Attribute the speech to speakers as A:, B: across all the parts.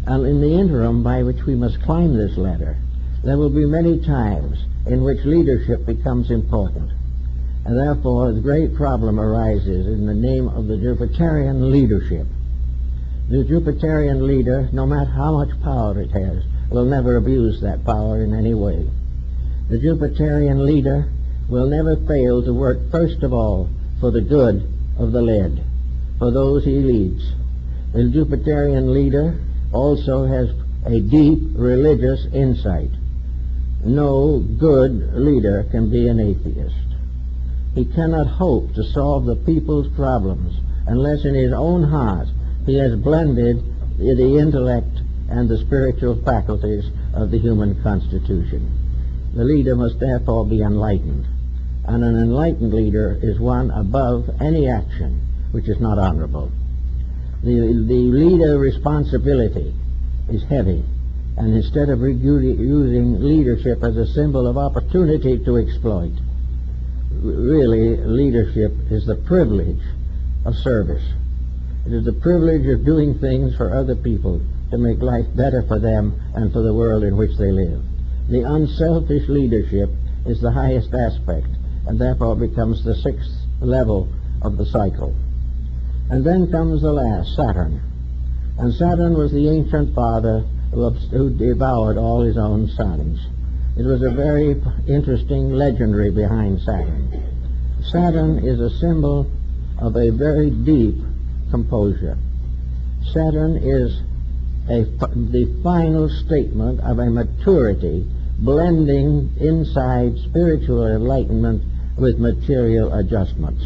A: And in the interim by which we must climb this ladder, there will be many times in which leadership becomes important. And therefore, the great problem arises in the name of the Jupiterian leadership. The Jupiterian leader, no matter how much power it has, will never abuse that power in any way. The Jupiterian leader will never fail to work first of all for the good of the led, for those he leads. The Jupiterian leader also has a deep religious insight. No good leader can be an atheist. He cannot hope to solve the people's problems unless in his own heart he has blended the intellect and the spiritual faculties of the human constitution. The leader must therefore be enlightened, and an enlightened leader is one above any action which is not honorable. The leader responsibility is heavy, and instead of using leadership as a symbol of opportunity to exploit, really leadership is the privilege of service. It is the privilege of doing things for other people to make life better for them and for the world in which they live. The unselfish leadership is the highest aspect, and therefore becomes the sixth level of the cycle. And then comes the last, Saturn. And Saturn was the ancient father who devoured all his own sons. It was a very interesting legendary behind Saturn. Saturn is a symbol of a very deep composure. Saturn is the final statement of a maturity blending inside spiritual enlightenment with material adjustments.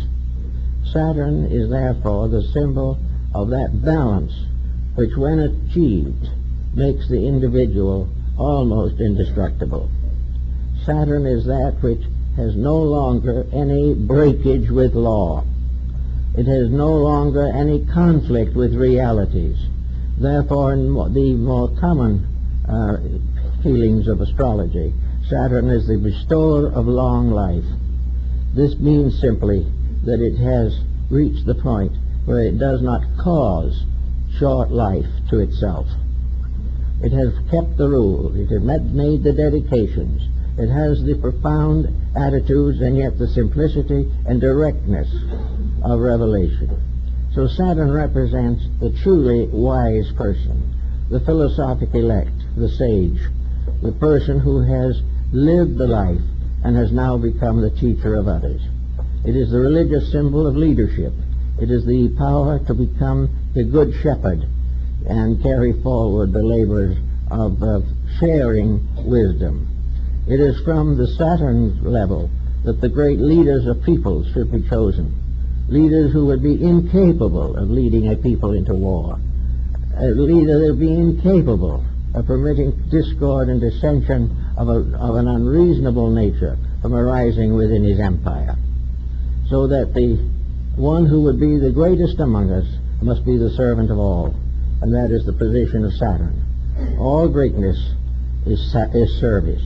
A: Saturn is therefore the symbol of that balance which, when achieved, makes the individual almost indestructible. Saturn is that which has no longer any breakage with law. It has no longer any conflict with realities. Therefore, in the more common feelings of astrology, Saturn is the bestower of long life. This means simply that it has reached the point where it does not cause short life to itself. It has kept the rule. It has made the dedications. It has the profound attitudes and yet the simplicity and directness of revelation. So Saturn represents the truly wise person, the philosophic elect, the sage, the person who has lived the life and has now become the teacher of others. It is the religious symbol of leadership. It is the power to become the good shepherd and carry forward the labors of sharing wisdom. It is from the Saturn level that the great leaders of peoples should be chosen. Leaders who would be incapable of leading a people into war. A leader that would be incapable of permitting discord and dissension of an unreasonable nature from arising within his empire. So that the one who would be the greatest among us must be the servant of all, and that is the position of Saturn. All greatness is service.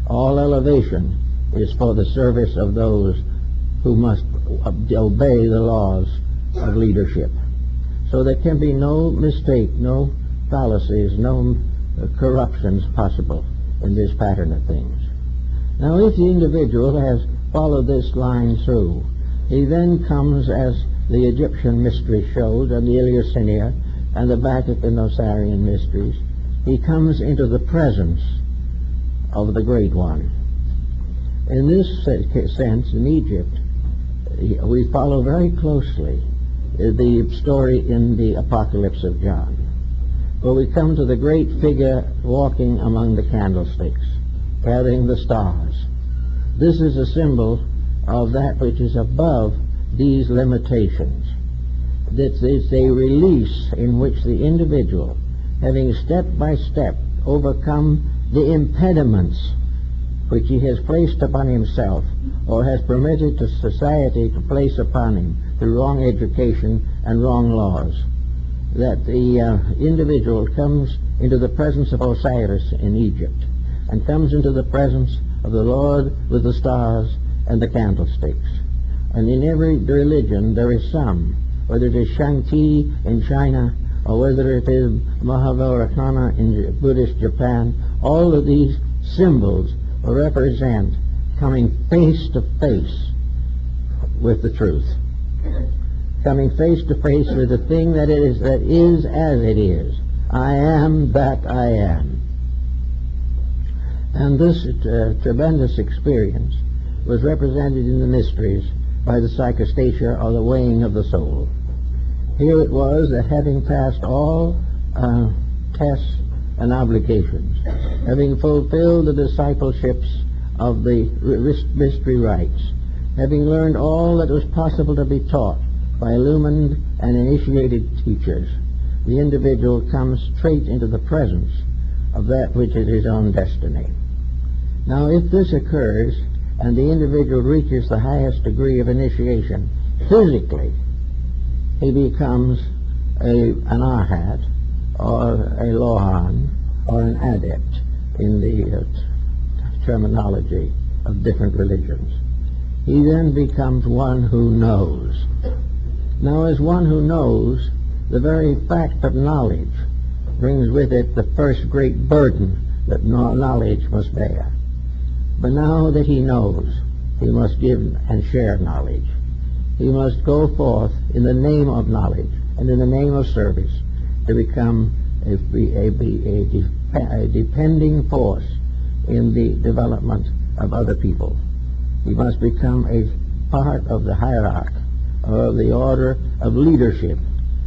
A: All elevation is for the service of those who must obey the laws of leadership. So there can be no mistake, no fallacies, no corruptions possible in this pattern of things. Now, if the individual has followed this line through, he then comes, as the Egyptian mystery showed, and the Eleusinian and the Bacchic and Osirian mysteries, he comes into the presence of the Great One. In this sense, in Egypt, we follow very closely the story in the Apocalypse of John, where we come to the great figure walking among the candlesticks, carrying the stars. This is a symbol of that which is above these limitations. This is a release in which the individual, having step by step overcome the impediments which he has placed upon himself or has permitted to society to place upon him through wrong education and wrong laws, that the individual comes into the presence of Osiris in Egypt and comes into the presence of the Lord with the stars and the candlesticks. And in every religion there is some, whether it is Shang-Ti in China or whether it is Mahavarakana in Buddhist Japan, all of these symbols represent coming face to face with the truth, coming face to face with the thing that is as it is. I am that I am. And this tremendous experience was represented in the mysteries by the psychostatia, or the weighing of the soul. Here it was that, having passed all tests and obligations, having fulfilled the discipleships of the mystery rites, having learned all that was possible to be taught by illumined and initiated teachers, the individual comes straight into the presence of that which is his own destiny. Now, if this occurs and the individual reaches the highest degree of initiation, physically, he becomes an arhat, or a lohan, or an adept in the terminology of different religions. He then becomes one who knows. Now, as one who knows, the very fact of knowledge brings with it the first great burden that knowledge must bear. But now that he knows, he must give and share knowledge. He must go forth in the name of knowledge and in the name of service to become a depending force in the development of other people. He must become a part of the hierarchy, or of the order of leadership,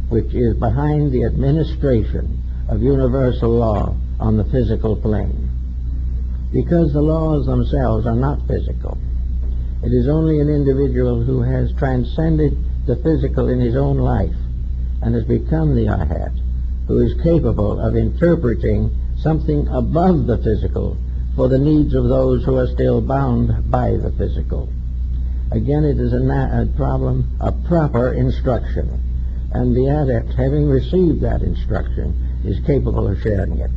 A: which is behind the administration of universal law on the physical plane. Because the laws themselves are not physical. It is only an individual who has transcended the physical in his own life and has become the arhat, who is capable of interpreting something above the physical for the needs of those who are still bound by the physical. Again, it is a problem of proper instruction, and the adept, having received that instruction, is capable of sharing it.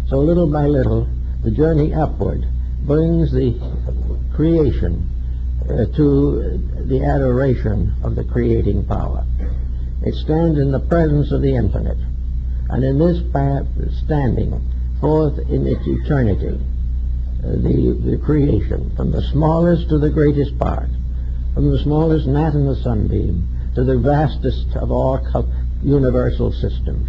A: So little by little, the journey upward brings the creation to the adoration of the creating power. It stands in the presence of the infinite, and in this path, standing forth in its eternity, the creation, from the smallest to the greatest part, from the smallest gnat in the sunbeam to the vastest of all universal systems.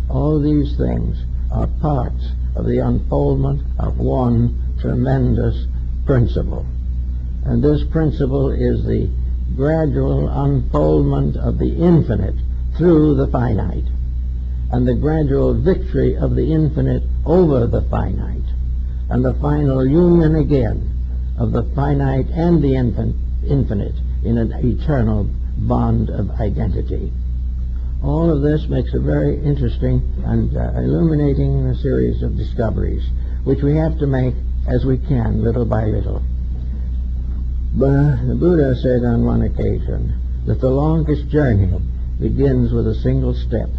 A: All these things are parts of the unfoldment of one tremendous principle. And this principle is the gradual unfoldment of the infinite through the finite, and the gradual victory of the infinite over the finite, and the final union again of the finite and the infinite in an eternal bond of identity. All of this makes a very interesting and illuminating series of discoveries, which we have to make as we can, little by little. But the Buddha said on one occasion that the longest journey begins with a single step.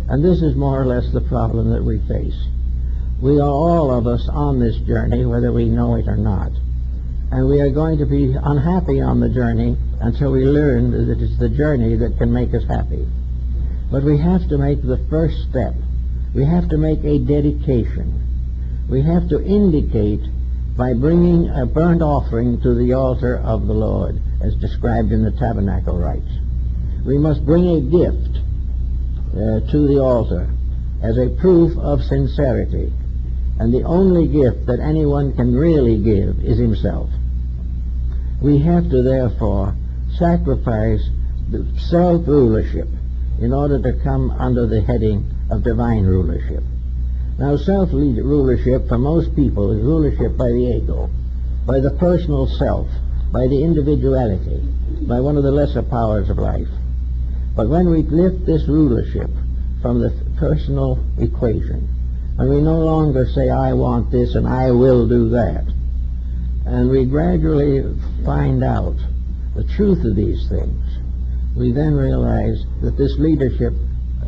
A: And this is more or less the problem that we face. We are all of us on this journey, whether we know it or not. And we are going to be unhappy on the journey until we learn that it's the journey that can make us happy. But we have to make the first step. We have to make a dedication. We have to indicate by bringing a burnt offering to the altar of the Lord, as described in the tabernacle rites. We must bring a gift to the altar as a proof of sincerity. And the only gift that anyone can really give is himself. We have to therefore sacrifice the self-rulership in order to come under the heading of divine rulership. Now, self-rulership for most people is rulership by the ego, by the personal self, by the individuality, by one of the lesser powers of life. But when we lift this rulership from the personal equation, and we no longer say, I want this and I will do that, and we gradually find out the truth of these things, we then realize that this leadership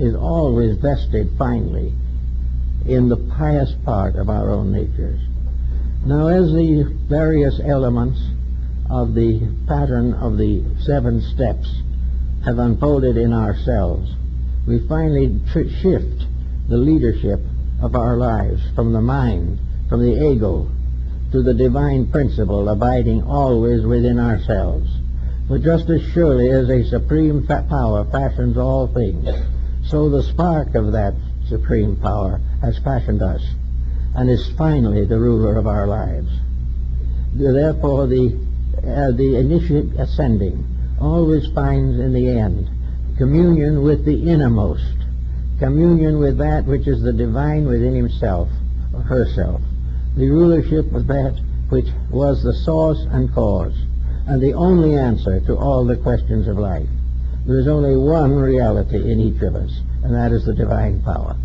A: is always vested finally in the pious part of our own natures. Now, as the various elements of the pattern of the 7 steps have unfolded in ourselves, we finally shift the leadership of our lives from the mind, from the ego, to the divine principle abiding always within ourselves. For just as surely as a supreme power fashions all things, so the spark of that supreme power has fashioned us, and is finally the ruler of our lives. Therefore, the initiate ascending always finds in the end communion with the innermost, communion with that which is the divine within himself or herself, the rulership of that which was the source and cause, and the only answer to all the questions of life. There is only one reality in each of us, and that is the divine power.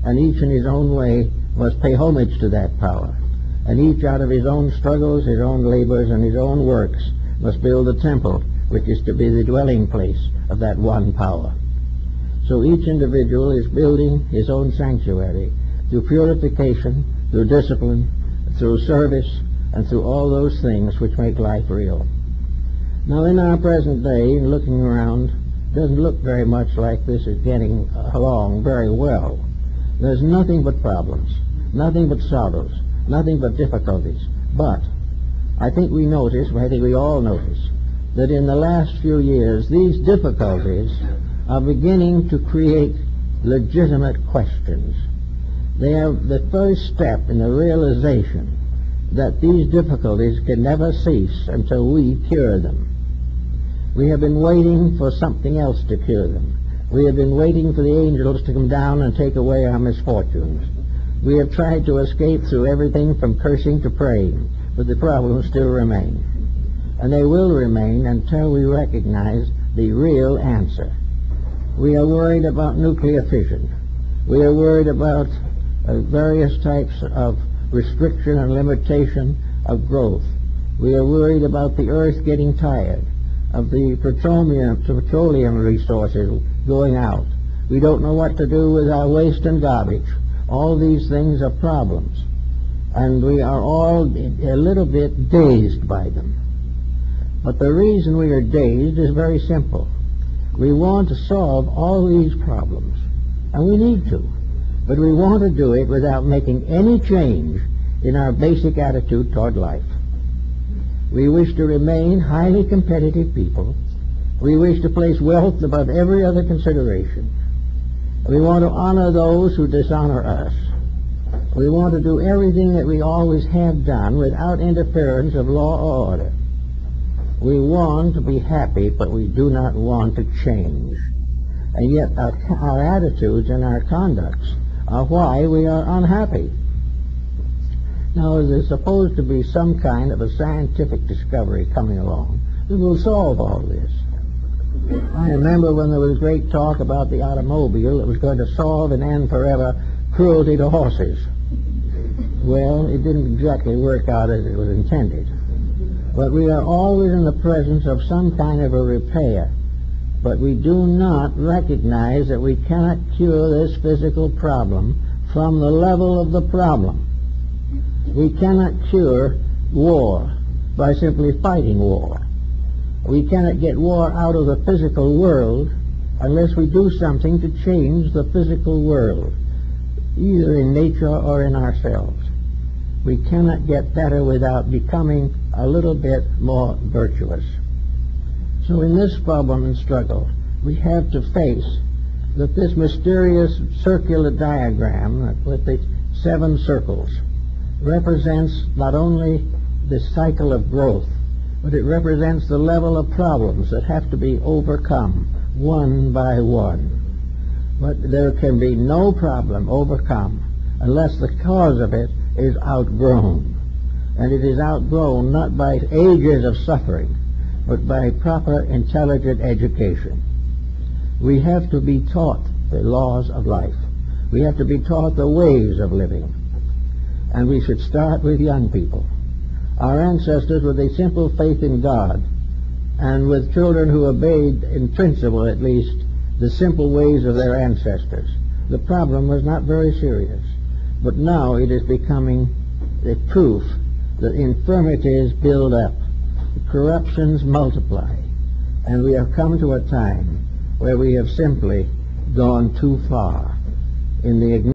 A: And each in his own way must pay homage to that power, and each out of his own struggles, his own labors, and his own works must build the temple which is to be the dwelling place of that one power. So each individual is building his own sanctuary through purification, through discipline, through service, and through all those things which make life real. Now, in our present day, looking around, doesn't look very much like this is getting along very well. There's nothing but problems, nothing but sorrows, nothing but difficulties. But I think we all notice, that in the last few years, these difficulties are beginning to create legitimate questions. They are the first step in the realization that these difficulties can never cease until we cure them. We have been waiting for something else to cure them. We have been waiting for the angels to come down and take away our misfortunes. We have tried to escape through everything from cursing to praying, but the problems still remain. And they will remain until we recognize the real answer. We are worried about nuclear fission. We are worried about various types of restriction and limitation of growth. We are worried about the earth getting tired, of the petroleum resources going out. We don't know what to do with our waste and garbage. All these things are problems, and we are all a little bit dazed by them. But the reason we are dazed is very simple. We want to solve all these problems, and we need to, but we want to do it without making any change in our basic attitude toward life. We wish to remain highly competitive people. We wish to place wealth above every other consideration. We want to honor those who dishonor us. We want to do everything that we always have done without interference of law or order. We want to be happy, but we do not want to change. And yet our attitudes and our conducts are why we are unhappy. Now, there's supposed to be some kind of a scientific discovery coming along that will solve all this. I remember when there was great talk about the automobile that was going to solve and end forever cruelty to horses. Well, it didn't exactly work out as it was intended. But we are always in the presence of some kind of a repair. But we do not recognize that we cannot cure this physical problem from the level of the problem. We cannot cure war by simply fighting war. We cannot get war out of the physical world unless we do something to change the physical world, either in nature or in ourselves. We cannot get better without becoming a little bit more virtuous. So in this problem and struggle, we have to face that this mysterious circular diagram with the 7 circles represents not only the cycle of growth, but it represents the level of problems that have to be overcome one by one. But there can be no problem overcome unless the cause of it is outgrown. And it is outgrown not by ages of suffering, but by proper intelligent education. We have to be taught the laws of life. We have to be taught the ways of living. And we should start with young people. Our ancestors, with a simple faith in God, and with children who obeyed, in principle at least, the simple ways of their ancestors, the problem was not very serious. But now it is becoming a proof that infirmities build up, corruptions multiply, and we have come to a time where we have simply gone too far in the